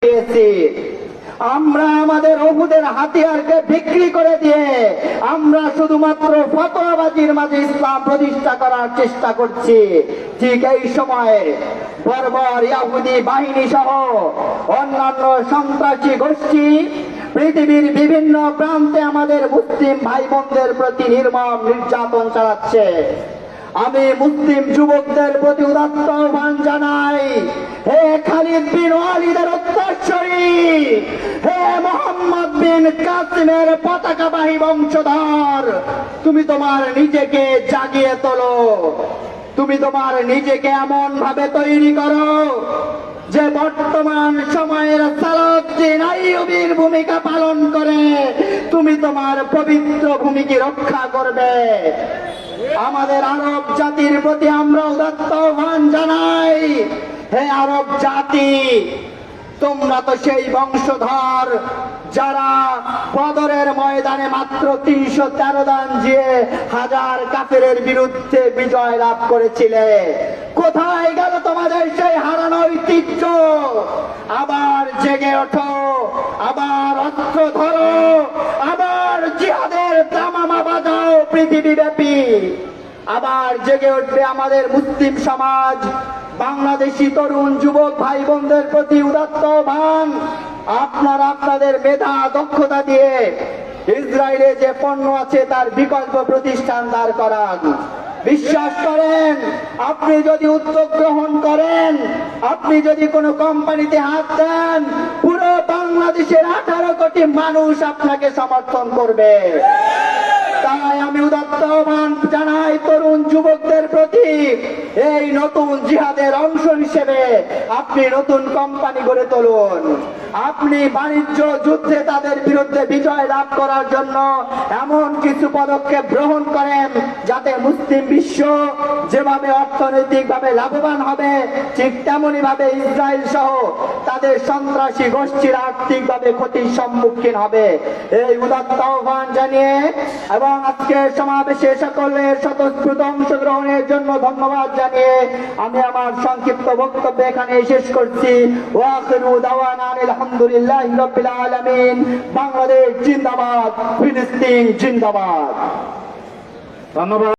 দিয়েছি। আমরা আমাদের উহুদের হাতিয়ারকে বিক্রি করে দিয়ে আমরা শুধুমাত্র ফতোয়াবাজির মাঝে ইসলাম প্রতিষ্ঠা করার চেষ্টা করছি। ঠিক এই সময়ে বর্বর ইহুদি বাহিনী সহ অন্যান্য সন্ত্রাসী গোষ্ঠী পৃথিবীর বিভিন্ন প্রান্তে আমাদের মুসলিম ভাই বোনদের প্রতি নির্মম নির্যাতন চালাচ্ছে। আমি মুসলিম যুবকদের প্রতি উদাত্ত আহ্বান জানাই, হে খালিদ বিন ওয়ালিদের উত্তরসূরি, হে মোহাম্মদ বিন কাসিমের পতাকাবাহী বংশধর, তুমি তোমার নিজেকে জাগিয়ে তোলো। তুমি তোমার নিজেকে এমন ভাবে তৈরি করো যে বর্তমান সময়ের সালাউদ্দিন আইয়ুবীর ভূমিকা পালন করে তুমি তোমার পবিত্র ভূমিকে রক্ষা করবে। আমাদের আরব জাতির প্রতি আমরা উদাত্ত আহ্বান জানাই, হে আরব জাতি, তোমরা তো সেই বংশধর যারা বদরের ময়দানে মাত্র 313 দান দিয়ে হাজার কাফেরের বিরুদ্ধে বিজয় লাভ করেছিলে। কোথায় গেল তোমাদের সেই হারানো ঐতিহ্য? আবার জেগে ওঠো, আবার অস্ত্র ধরো, আবার জিহাদের দামামা বাজাও পৃথিবীব্যাপী। আবার জেগে উঠবে আমাদের মুসলিম সমাজ। বাংলাদেশি তরুণ যুবক ভাই বোনদের প্রতি উদাত্ত আহ্বান, আপনারা আপনাদের মেধা দক্ষতা দিয়ে ইসরায়েলে যে পণ্য আছে তার বিকল্প প্রতিষ্ঠান দাঁড় করান। বিশ্বাস করেন, আপনি যদি উদ্যোগ গ্রহণ করেন, আপনি যদি কোনো কোম্পানিতে হাত দেন, পুরো বাংলাদেশের 18 কোটি মানুষ আপনাকে সমর্থন করবে। তাই আমি উদাত্ত আহ্বান জানাই তরুণ যুবকদের প্রতি, এই নতুন জিহাদের অংশ হিসেবে আপনি নতুন কোম্পানি গড়ে তুলুন। আপনি বাণিজ্য যুদ্ধে তাদের বিরুদ্ধে বিজয় লাভ করার জন্য এমন কিছু পদক্ষেপ গ্রহণ করেন যাতে মুসলিম বিশ্ব যেভাবে অর্থনৈতিকভাবে লাভবান হবে, ঠিক তেমনি ভাবে ইসরায়েল সহ তাদের সন্ত্রাসী গোষ্ঠীর আর্থিকভাবে ক্ষতির সম্মুখীন হবে। এই উদাত্ত আহ্বান জানিয়ে এবং আজকে সমাবেশে সকলের স্বতঃস্ফূর্ত অংশগ্রহণের জন্য ধন্যবাদ জানিয়ে আমি আমার সংক্ষিপ্ত বক্তব্য এখানে শেষ করছি। ওয়া আখিরু দাওয়ানা আলহামদুলিল্লাহি রাব্বিল আলামিন। বাংলাদেশ জিন্দাবাদ, ফিলিস্তিন জিন্দাবাদ। ধন্যবাদ।